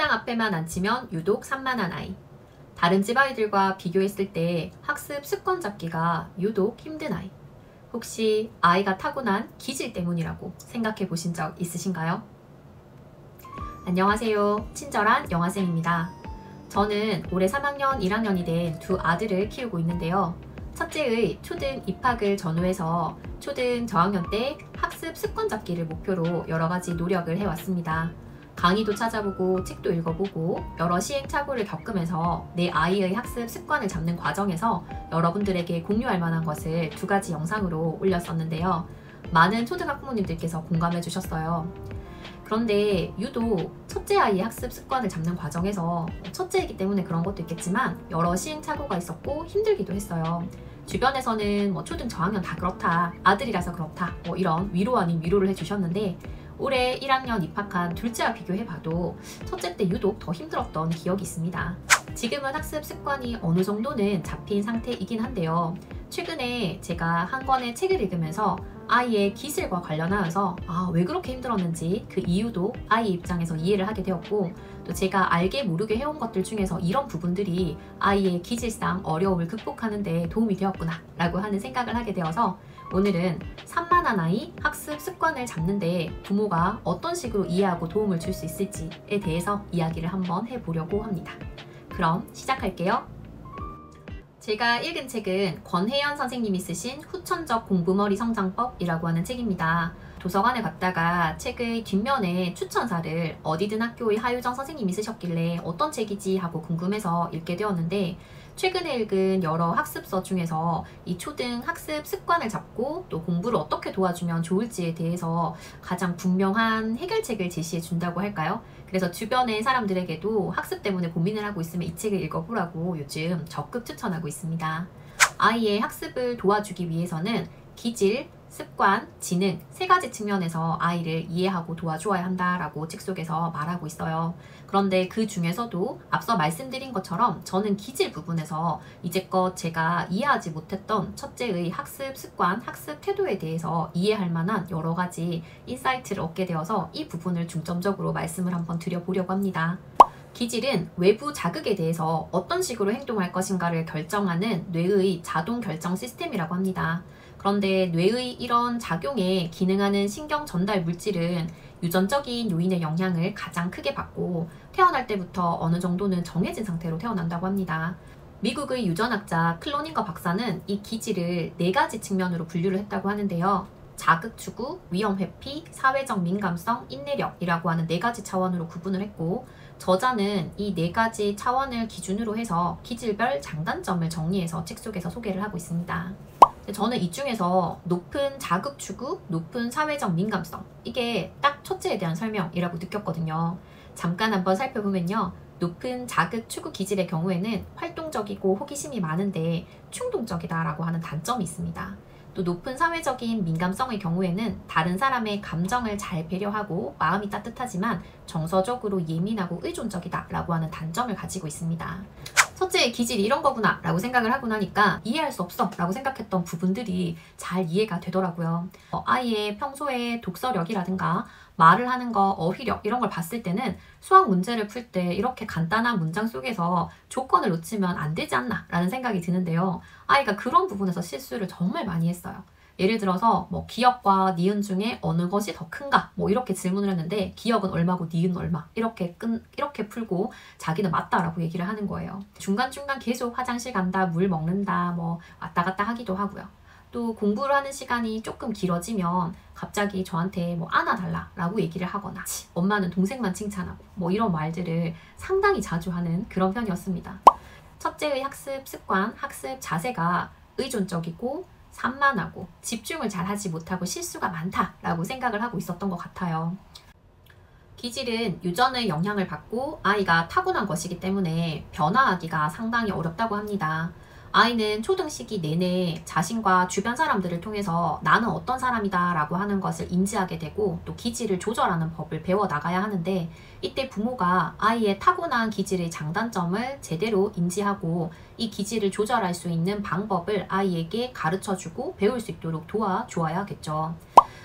책상 앞에만 앉히면 유독 산만한 아이. 다른 집 아이들과 비교했을 때 학습 습관 잡기가 유독 힘든 아이. 혹시 아이가 타고난 기질 때문이라고 생각해 보신 적 있으신가요? 안녕하세요. 친절한 영아쌤입니다. 저는 올해 3학년 1학년이 된 두 아들을 키우고 있는데요. 첫째의 초등 입학을 전후해서 초등 저학년 때 학습 습관 잡기를 목표로 여러 가지 노력을 해왔습니다. 강의도 찾아보고 책도 읽어보고 여러 시행착오를 겪으면서 내 아이의 학습 습관을 잡는 과정에서 여러분들에게 공유할 만한 것을 두 가지 영상으로 올렸었는데요. 많은 초등학부모님들께서 공감해 주셨어요. 그런데 유독 첫째 아이의 학습 습관을 잡는 과정에서 첫째이기 때문에 그런 것도 있겠지만 여러 시행착오가 있었고 힘들기도 했어요. 주변에서는 초등 저학년 다 그렇다, 아들이라서 그렇다, 이런 위로 아닌 위로를 해주셨는데 올해 1학년 입학한 둘째와 비교해봐도 첫째 때 유독 더 힘들었던 기억이 있습니다. 지금은 학습 습관이 어느 정도는 잡힌 상태이긴 한데요. 최근에 제가 한 권의 책을 읽으면서 아이의 기질과 관련하여서 왜 그렇게 힘들었는지 그 이유도 아이 입장에서 이해를 하게 되었고, 또 제가 알게 모르게 해온 것들 중에서 이런 부분들이 아이의 기질상 어려움을 극복하는 데 도움이 되었구나 라고 하는 생각을 하게 되어서 오늘은 산만한 아이 학습 습관을 잡는데 부모가 어떤 식으로 이해하고 도움을 줄 수 있을지에 대해서 이야기를 한번 해보려고 합니다. 그럼 시작할게요. 제가 읽은 책은 권혜연 선생님이 쓰신 후천적 공부머리 성장법이라고 하는 책입니다. 도서관에 갔다가 책의 뒷면에 추천사를 어디든 학교의 하유정 선생님이 쓰셨길래 어떤 책이지 하고 궁금해서 읽게 되었는데, 최근에 읽은 여러 학습서 중에서 이 초등 학습 습관을 잡고 또 공부를 어떻게 도와주면 좋을지에 대해서 가장 분명한 해결책을 제시해 준다고 할까요? 그래서 주변의 사람들에게도 학습 때문에 고민을 하고 있으면 이 책을 읽어보라고 요즘 적극 추천하고 있습니다. 아이의 학습을 도와주기 위해서는 기질, 습관, 지능 세 가지 측면에서 아이를 이해하고 도와주어야 한다라고 책 속에서 말하고 있어요. 그런데 그 중에서도 앞서 말씀드린 것처럼 저는 기질 부분에서 이제껏 제가 이해하지 못했던 첫째의 학습 습관, 학습 태도에 대해서 이해할 만한 여러 가지 인사이트를 얻게 되어서 이 부분을 중점적으로 말씀을 한번 드려보려고 합니다. 기질은 외부 자극에 대해서 어떤 식으로 행동할 것인가를 결정하는 뇌의 자동 결정 시스템이라고 합니다. 그런데 뇌의 이런 작용에 기능하는 신경 전달 물질은 유전적인 요인의 영향을 가장 크게 받고 태어날 때부터 어느 정도는 정해진 상태로 태어난다고 합니다. 미국의 유전학자 클로닝거 박사는 이 기질을 4가지 측면으로 분류를 했다고 하는데요. 자극 추구, 위험 회피, 사회적 민감성, 인내력이라고 하는 4가지 차원으로 구분을 했고, 저자는 이 4가지 차원을 기준으로 해서 기질별 장단점을 정리해서 책 속에서 소개를 하고 있습니다. 저는 이 중에서 높은 자극 추구, 높은 사회적 민감성, 이게 딱 첫째에 대한 설명이라고 느꼈거든요. 잠깐 한번 살펴보면요. 높은 자극 추구 기질의 경우에는 활동적이고 호기심이 많은데 충동적이다라고 하는 단점이 있습니다. 또 높은 사회적인 민감성의 경우에는 다른 사람의 감정을 잘 배려하고 마음이 따뜻하지만 정서적으로 예민하고 의존적이다라고 하는 단점을 가지고 있습니다. 첫째의 기질이 이런 거구나 라고 생각을 하고 나니까 이해할 수 없어 라고 생각했던 부분들이 잘 이해가 되더라고요. 아이의 평소에 독서력이라든가 말을 하는 거, 어휘력 이런 걸 봤을 때는 수학 문제를 풀 때 이렇게 간단한 문장 속에서 조건을 놓치면 안 되지 않나 라는 생각이 드는데요. 아이가 그런 부분에서 실수를 정말 많이 했어요. 예를 들어서 기억과 니은 중에 어느 것이 더 큰가 이렇게 질문을 했는데 기억은 얼마고 니은 얼마 이렇게 풀고 자기는 맞다라고 얘기를 하는 거예요. 중간중간 계속 화장실 간다, 물 먹는다, 왔다 갔다 하기도 하고요. 또 공부를 하는 시간이 조금 길어지면 갑자기 저한테 안아달라라고 얘기를 하거나 엄마는 동생만 칭찬하고 이런 말들을 상당히 자주 하는 그런 편이었습니다. 첫째의 학습 습관, 학습 자세가 의존적이고 산만하고 집중을 잘 하지 못하고 실수가 많다라고 생각을 하고 있었던 것 같아요. 기질은 유전의 영향을 받고 아이가 타고난 것이기 때문에 변화하기가 상당히 어렵다고 합니다. 아이는 초등 시기 내내 자신과 주변 사람들을 통해서 나는 어떤 사람이다 라고 하는 것을 인지하게 되고 또 기질을 조절하는 법을 배워 나가야 하는데, 이때 부모가 아이의 타고난 기질의 장단점을 제대로 인지하고 이 기질을 조절할 수 있는 방법을 아이에게 가르쳐주고 배울 수 있도록 도와주어야겠죠.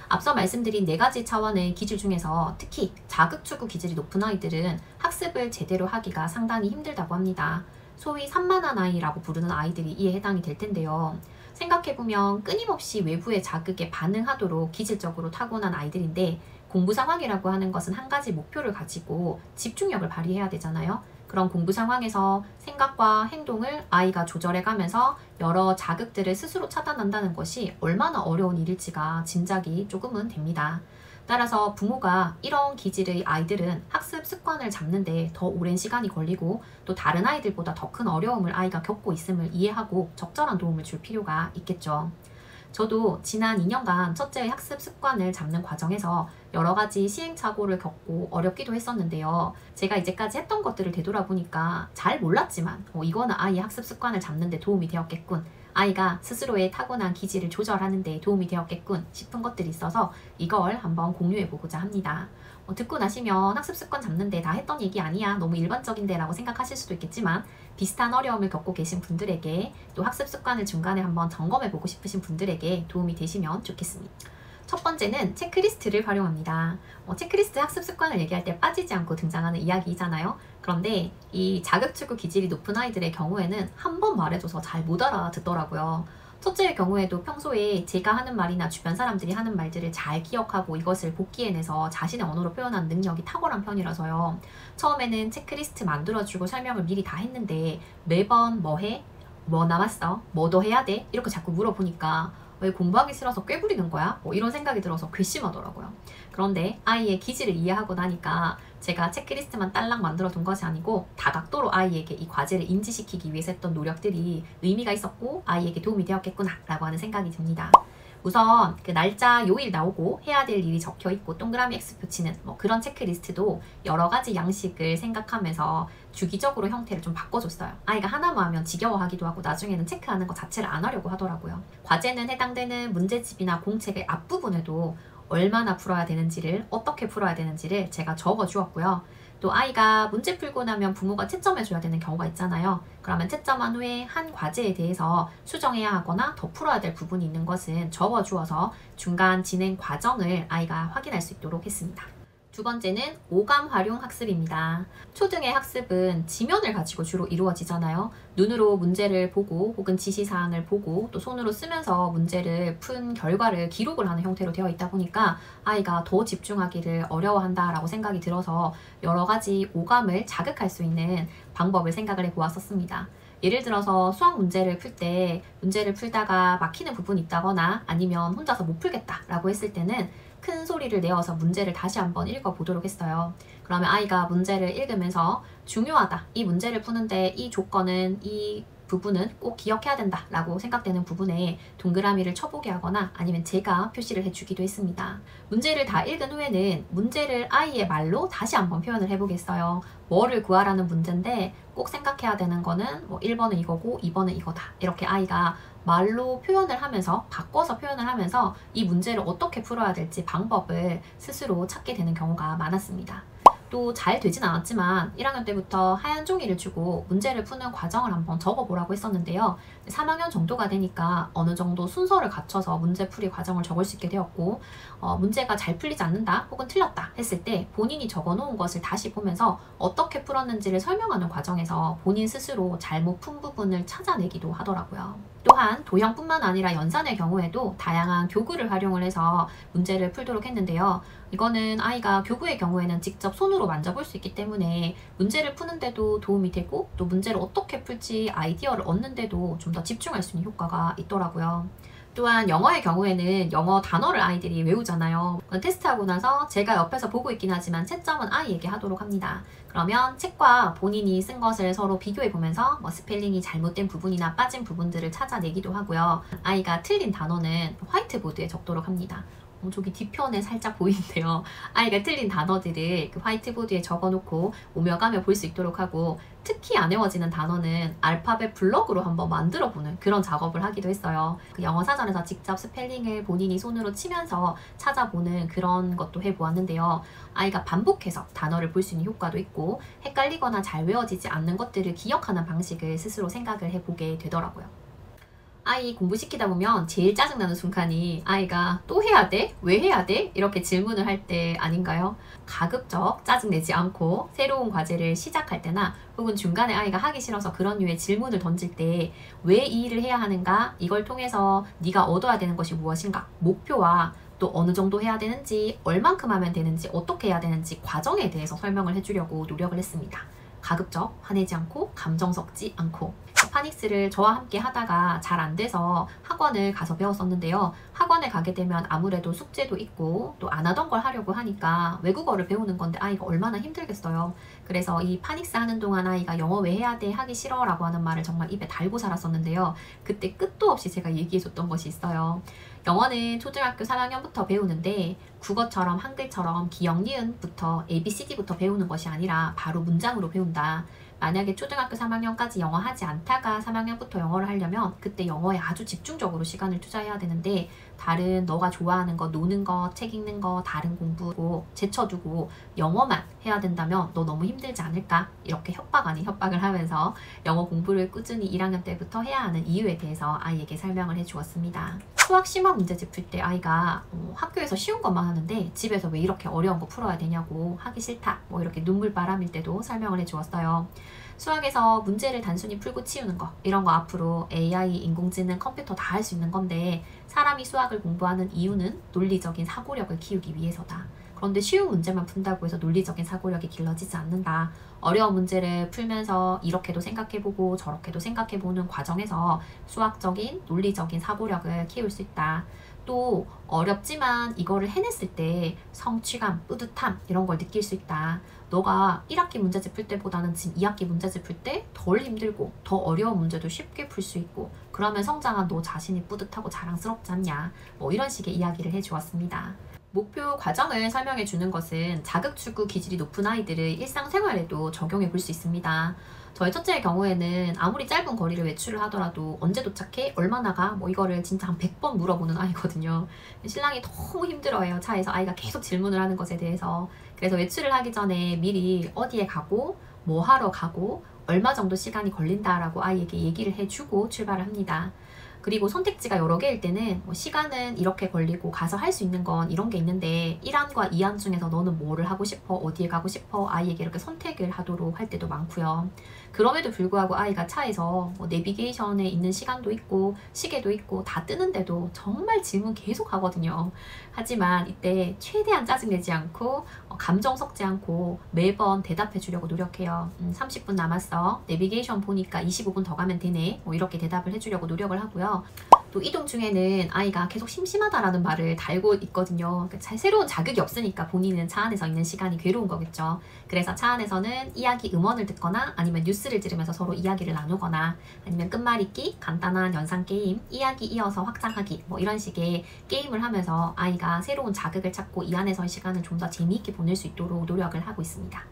앞서 말씀드린 4가지 차원의 기질 중에서 특히 자극추구 기질이 높은 아이들은 학습을 제대로 하기가 상당히 힘들다고 합니다. 소위 산만한 아이라고 부르는 아이들이 이에 해당이 될 텐데요. 생각해보면 끊임없이 외부의 자극에 반응하도록 기질적으로 타고난 아이들인데, 공부 상황이라고 하는 것은 한 가지 목표를 가지고 집중력을 발휘해야 되잖아요. 그런 공부 상황에서 생각과 행동을 아이가 조절해가면서 여러 자극들을 스스로 차단한다는 것이 얼마나 어려운 일일지가 짐작이 조금은 됩니다. 따라서 부모가 이런 기질의 아이들은 학습 습관을 잡는데 더 오랜 시간이 걸리고 또 다른 아이들보다 더 큰 어려움을 아이가 겪고 있음을 이해하고 적절한 도움을 줄 필요가 있겠죠. 저도 지난 2년간 첫째의 학습 습관을 잡는 과정에서 여러 가지 시행착오를 겪고 어렵기도 했었는데요. 제가 이제까지 했던 것들을 되돌아보니까 잘 몰랐지만 이거는 아이의 학습 습관을 잡는 데 도움이 되었겠군, 아이가 스스로의 타고난 기질을 조절하는 데 도움이 되었겠군 싶은 것들이 있어서 이걸 한번 공유해 보고자 합니다. 듣고 나시면 학습 습관 잡는데 다 했던 얘기 아니야, 너무 일반적인데 라고 생각하실 수도 있겠지만, 비슷한 어려움을 겪고 계신 분들에게, 또 학습 습관을 중간에 한번 점검해 보고 싶으신 분들에게 도움이 되시면 좋겠습니다. 첫 번째는 체크리스트를 활용합니다. 체크리스트 학습 습관을 얘기할 때 빠지지 않고 등장하는 이야기이잖아요. 그런데 이 자극추구 기질이 높은 아이들의 경우에는 한 번 말해줘서 잘 못 알아듣더라고요. 첫째의 경우에도 평소에 제가 하는 말이나 주변 사람들이 하는 말들을 잘 기억하고 이것을 복기해내서 자신의 언어로 표현하는 능력이 탁월한 편이라서요. 처음에는 체크리스트 만들어주고 설명을 미리 다 했는데 매번 뭐 해? 뭐 남았어? 뭐 더 해야 돼? 이렇게 자꾸 물어보니까 왜 공부하기 싫어서 꾀부리는 거야? 이런 생각이 들어서 괘씸하더라고요. 그런데 아이의 기질을 이해하고 나니까 제가 체크리스트만 딸랑 만들어 둔 것이 아니고 다각도로 아이에게 이 과제를 인지시키기 위해서 했던 노력들이 의미가 있었고 아이에게 도움이 되었겠구나 라고 하는 생각이 듭니다. 우선 그 날짜 요일 나오고 해야 될 일이 적혀 있고 동그라미 X표 치는 그런 체크리스트도 여러 가지 양식을 생각하면서 주기적으로 형태를 좀 바꿔줬어요. 아이가 하나만 하면 지겨워하기도 하고 나중에는 체크하는 것 자체를 안 하려고 하더라고요. 과제는 해당되는 문제집이나 공책의 앞부분에도 얼마나 풀어야 되는지를, 어떻게 풀어야 되는지를 제가 적어주었고요. 또 아이가 문제 풀고 나면 부모가 채점해줘야 되는 경우가 있잖아요. 그러면 채점한 후에 한 과제에 대해서 수정해야 하거나 더 풀어야 될 부분이 있는 것은 적어주어서 중간 진행 과정을 아이가 확인할 수 있도록 했습니다. 두 번째는 오감 활용 학습입니다. 초등의 학습은 지면을 가지고 주로 이루어지잖아요. 눈으로 문제를 보고 혹은 지시사항을 보고 또 손으로 쓰면서 문제를 푼 결과를 기록을 하는 형태로 되어 있다 보니까 아이가 더 집중하기를 어려워한다라고 생각이 들어서 여러 가지 오감을 자극할 수 있는 방법을 생각을 해보았었습니다. 예를 들어서 수학 문제를 풀 때 문제를 풀다가 막히는 부분이 있다거나 아니면 혼자서 못 풀겠다라고 했을 때는 큰 소리를 내어서 문제를 다시 한번 읽어보도록 했어요. 그러면 아이가 문제를 읽으면서 중요하다, 이 문제를 푸는데 이 조건은, 이 부분은 꼭 기억해야 된다 라고 생각되는 부분에 동그라미를 쳐보게 하거나 아니면 제가 표시를 해주기도 했습니다. 문제를 다 읽은 후에는 문제를 아이의 말로 다시 한번 표현을 해보겠어요. 뭐를 구하라는 문제인데 꼭 생각해야 되는 거는 1번은 이거고 2번은 이거다, 이렇게 아이가 말로 표현을 하면서, 바꿔서 표현을 하면서 이 문제를 어떻게 풀어야 될지 방법을 스스로 찾게 되는 경우가 많았습니다. 또 잘 되진 않았지만 1학년 때부터 하얀 종이를 주고 문제를 푸는 과정을 한번 적어보라고 했었는데요. 3학년 정도가 되니까 어느 정도 순서를 갖춰서 문제풀이 과정을 적을 수 있게 되었고, 문제가 잘 풀리지 않는다 혹은 틀렸다 했을 때 본인이 적어놓은 것을 다시 보면서 어떻게 풀었는지를 설명하는 과정에서 본인 스스로 잘못 푼 부분을 찾아내기도 하더라고요. 또한 도형뿐만 아니라 연산의 경우에도 다양한 교구를 활용을 해서 문제를 풀도록 했는데요. 이거는 아이가 교구의 경우에는 직접 손으로 만져볼 수 있기 때문에 문제를 푸는데도 도움이 되고 또 문제를 어떻게 풀지 아이디어를 얻는데도 좀 더 집중할 수 있는 효과가 있더라고요. 또한 영어의 경우에는 영어 단어를 아이들이 외우잖아요. 테스트하고 나서 제가 옆에서 보고 있긴 하지만 채점은 아이에게 하도록 합니다. 그러면 책과 본인이 쓴 것을 서로 비교해 보면서 스펠링이 잘못된 부분이나 빠진 부분들을 찾아내기도 하고요. 아이가 틀린 단어는 화이트보드에 적도록 합니다. 저기 뒤편에 살짝 보이는데요. 아이가 틀린 단어들을 그 화이트보드에 적어놓고 오며 가며 볼 수 있도록 하고, 특히 안 외워지는 단어는 알파벳 블럭으로 한번 만들어보는 그런 작업을 하기도 했어요. 그 영어 사전에서 직접 스펠링을 본인이 손으로 치면서 찾아보는 그런 것도 해보았는데요. 아이가 반복해서 단어를 볼 수 있는 효과도 있고, 헷갈리거나 잘 외워지지 않는 것들을 기억하는 방식을 스스로 생각을 해보게 되더라고요. 아이 공부시키다 보면 제일 짜증나는 순간이 아이가 또 해야 돼? 왜 해야 돼? 이렇게 질문을 할 때 아닌가요? 가급적 짜증내지 않고 새로운 과제를 시작할 때나 혹은 중간에 아이가 하기 싫어서 그런 류의 질문을 던질 때 왜 이 일을 해야 하는가? 이걸 통해서 네가 얻어야 되는 것이 무엇인가? 목표와 또 어느 정도 해야 되는지, 얼만큼 하면 되는지, 어떻게 해야 되는지 과정에 대해서 설명을 해주려고 노력을 했습니다. 가급적 화내지 않고 감정 섞지 않고. 파닉스를 저와 함께 하다가 잘 안 돼서 학원을 가서 배웠었는데요. 학원에 가게 되면 아무래도 숙제도 있고 또 안 하던 걸 하려고 하니까 외국어를 배우는 건데 아이가 얼마나 힘들겠어요. 그래서 이 파닉스 하는 동안 아이가 영어 왜 해야 돼? 하기 싫어 라고 하는 말을 정말 입에 달고 살았었는데요. 그때 끝도 없이 제가 얘기해줬던 것이 있어요. 영어는 초등학교 3학년부터 배우는데 국어처럼 한글처럼 기역, 니은부터 ABCD부터 배우는 것이 아니라 바로 문장으로 배운다. 만약에 초등학교 3학년까지 영어 하지 않다가 3학년부터 영어를 하려면 그때 영어에 아주 집중적으로 시간을 투자해야 되는데 다른 너가 좋아하는 거, 노는 거, 책 읽는 거, 다른 공부 제쳐두고 영어만 해야 된다면 너 너무 힘들지 않을까? 이렇게 협박 아닌 협박을 하면서 영어 공부를 꾸준히 1학년 때부터 해야 하는 이유에 대해서 아이에게 설명을 해주었습니다. 수학 심화 문제집 풀 때 아이가 학교에서 쉬운 것만 하는데 집에서 왜 이렇게 어려운 거 풀어야 되냐고 하기 싫다 뭐 이렇게 눈물바람일 때도 설명을 해주었어요. 수학에서 문제를 단순히 풀고 치우는 거 이런 거 앞으로 AI, 인공지능, 컴퓨터 다 할 수 있는 건데 사람이 수학을 공부하는 이유는 논리적인 사고력을 키우기 위해서다. 그런데 쉬운 문제만 푼다고 해서 논리적인 사고력이 길러지지 않는다. 어려운 문제를 풀면서 이렇게도 생각해보고 저렇게도 생각해보는 과정에서 수학적인, 논리적인 사고력을 키울 수 있다. 또 어렵지만 이거를 해냈을 때 성취감, 뿌듯함 이런 걸 느낄 수 있다. 너가 1학기 문제집 풀 때보다는 지금 2학기 문제집 풀 때 덜 힘들고 더 어려운 문제도 쉽게 풀 수 있고 그러면 성장한 너 자신이 뿌듯하고 자랑스럽지 않냐 뭐 이런 식의 이야기를 해주었습니다. 목표 과정을 설명해 주는 것은 자극추구 기질이 높은 아이들의 일상생활에도 적용해 볼 수 있습니다. 저희 첫째의 경우에는 아무리 짧은 거리를 외출을 하더라도 언제 도착해? 얼마나 가? 뭐 이거를 진짜 한 100번 물어보는 아이거든요. 신랑이 너무 힘들어해요. 차에서 아이가 계속 질문을 하는 것에 대해서. 그래서 외출을 하기 전에 미리 어디에 가고 뭐 하러 가고 얼마 정도 시간이 걸린다라고 아이에게 얘기를 해주고 출발을 합니다. 그리고 선택지가 여러 개일 때는 뭐 시간은 이렇게 걸리고 가서 할 수 있는 건 이런 게 있는데 1안과 2안 중에서 너는 뭐를 하고 싶어? 어디에 가고 싶어? 아이에게 이렇게 선택을 하도록 할 때도 많고요. 그럼에도 불구하고 아이가 차에서 뭐 내비게이션에 있는 시간도 있고 시계도 있고 다 뜨는데도 정말 질문 계속 하거든요. 하지만 이때 최대한 짜증내지 않고 감정 섞지 않고 매번 대답해 주려고 노력해요. 30분 남았어. 내비게이션 보니까 25분 더 가면 되네. 뭐 이렇게 대답을 해주려고 노력을 하고요. 또 이동 중에는 아이가 계속 심심하다라는 말을 달고 있거든요. 새로운 자극이 없으니까 본인은 차 안에서 있는 시간이 괴로운 거겠죠. 그래서 차 안에서는 이야기 음원을 듣거나 아니면 뉴스를 들으면서 서로 이야기를 나누거나 아니면 끝말잇기, 간단한 연상 게임, 이야기 이어서 확장하기 뭐 이런 식의 게임을 하면서 아이가 새로운 자극을 찾고 이 안에서의 시간을 좀 더 재미있게 보낼 수 있도록 노력을 하고 있습니다.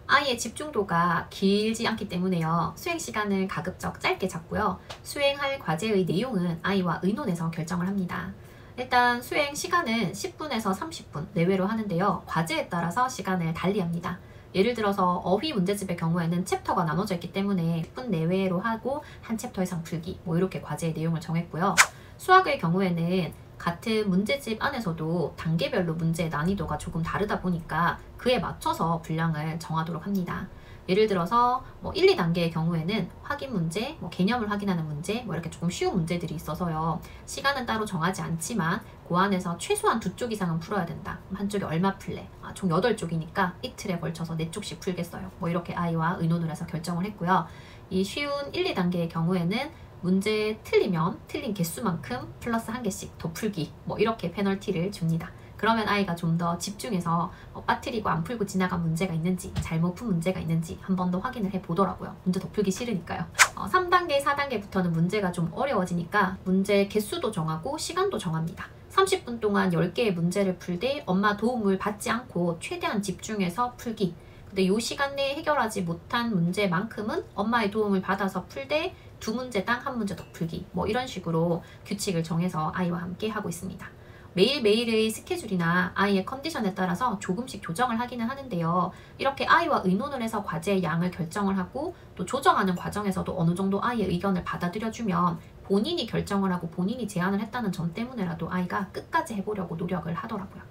아이의 집중도가 길지 않기 때문에요. 수행 시간을 가급적 짧게 잡고요. 수행할 과제의 내용은 아이와 의논해서 결정을 합니다. 일단 수행 시간은 10분에서 30분 내외로 하는데요. 과제에 따라서 시간을 달리합니다. 예를 들어서 어휘 문제집의 경우에는 챕터가 나눠져 있기 때문에 10분 내외로 하고 한 챕터 이상 풀기 뭐 이렇게 과제의 내용을 정했고요. 수학의 경우에는 같은 문제집 안에서도 단계별로 문제의 난이도가 조금 다르다 보니까 그에 맞춰서 분량을 정하도록 합니다. 예를 들어서 뭐 1, 2단계의 경우에는 확인 문제, 뭐 개념을 확인하는 문제, 뭐 이렇게 조금 쉬운 문제들이 있어서요. 시간은 따로 정하지 않지만 그 안에서 최소한 2쪽 이상은 풀어야 된다. 한쪽에 얼마 풀래? 총 8쪽이니까 이틀에 걸쳐서 4쪽씩 풀겠어요. 뭐 이렇게 아이와 의논을 해서 결정을 했고요. 이 쉬운 1, 2단계의 경우에는 문제 틀리면 틀린 개수만큼 플러스 1개씩 더 풀기 뭐 이렇게 페널티를 줍니다. 그러면 아이가 좀 더 집중해서 빠뜨리고 안 풀고 지나간 문제가 있는지 잘못 푼 문제가 있는지 한 번 더 확인을 해보더라고요. 문제 더 풀기 싫으니까요. 3단계, 4단계부터는 문제가 좀 어려워지니까 문제 개수도 정하고 시간도 정합니다. 30분 동안 10개의 문제를 풀되 엄마 도움을 받지 않고 최대한 집중해서 풀기. 근데 이 시간 내에 해결하지 못한 문제만큼은 엄마의 도움을 받아서 풀되 2문제당 1문제 더 풀기 뭐 이런 식으로 규칙을 정해서 아이와 함께 하고 있습니다. 매일매일의 스케줄이나 아이의 컨디션에 따라서 조금씩 조정을 하기는 하는데요. 이렇게 아이와 의논을 해서 과제의 양을 결정을 하고 또 조정하는 과정에서도 어느 정도 아이의 의견을 받아들여주면 본인이 결정을 하고 본인이 제안을 했다는 점 때문에라도 아이가 끝까지 해보려고 노력을 하더라고요.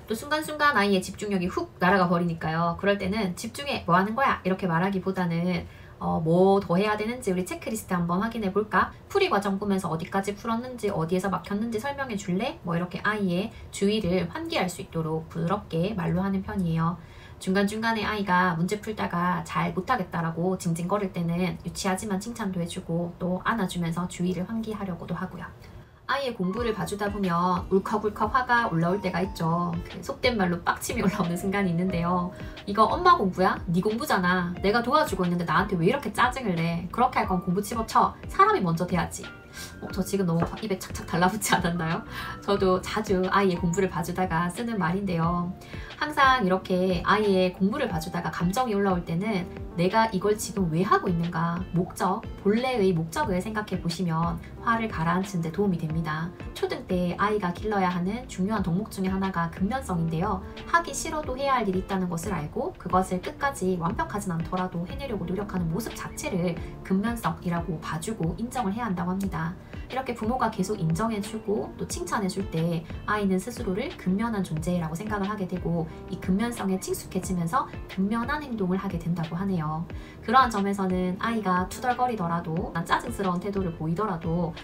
또 순간순간 아이의 집중력이 훅 날아가 버리니까요. 그럴 때는 집중해, 뭐 하는 거야? 이렇게 말하기보다는 뭐 더 해야 되는지 우리 체크리스트 한번 확인해 볼까? 풀이 과정 보면서 어디까지 풀었는지, 어디에서 막혔는지 설명해 줄래? 뭐 이렇게 아이의 주의를 환기할 수 있도록 부드럽게 말로 하는 편이에요. 중간중간에 아이가 문제 풀다가 잘 못하겠다라고 징징거릴 때는 유치하지만 칭찬도 해주고 또 안아주면서 주의를 환기하려고도 하고요. 아이의 공부를 봐주다 보면 울컥울컥 화가 올라올 때가 있죠. 속된 말로 빡침이 올라오는 순간이 있는데요. 이거 엄마 공부야? 네 공부잖아. 내가 도와주고 있는데 나한테 왜 이렇게 짜증을 내? 그렇게 할 건 공부 집어쳐. 사람이 먼저 돼야지. 저 지금 너무 입에 착착 달라붙지 않았나요? 저도 자주 아이의 공부를 봐주다가 쓰는 말인데요. 항상 이렇게 아이의 공부를 봐주다가 감정이 올라올 때는 내가 이걸 지금 왜 하고 있는가, 목적, 본래의 목적을 생각해 보시면 화를 가라앉히는 데 도움이 됩니다. 초등 때 아이가 길러야 하는 중요한 덕목 중에 하나가 근면성인데요. 하기 싫어도 해야 할 일이 있다는 것을 알고 그것을 끝까지 완벽하진 않더라도 해내려고 노력하는 모습 자체를 근면성이라고 봐주고 인정을 해야 한다고 합니다. 이렇게 부모가 계속 인정해주고 또 칭찬해줄 때 아이는 스스로를 근면한 존재라고 생각을 하게 되고 이 근면성에 친숙해지면서 근면한 행동을 하게 된다고 하네요. 그러한 점에서는 아이가 투덜거리더라도 짜증스러운 태도를 보이더라도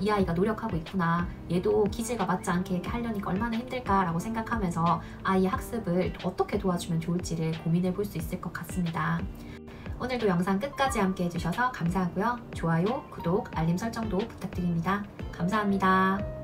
이 아이가 노력하고 있구나, 얘도 기질과 맞지 않게 이렇게 하려니까 얼마나 힘들까라고 생각하면서 아이의 학습을 어떻게 도와주면 좋을지를 고민해 볼 수 있을 것 같습니다. 오늘도 영상 끝까지 함께 해주셔서 감사하고요. 좋아요, 구독, 알림 설정도 부탁드립니다. 감사합니다.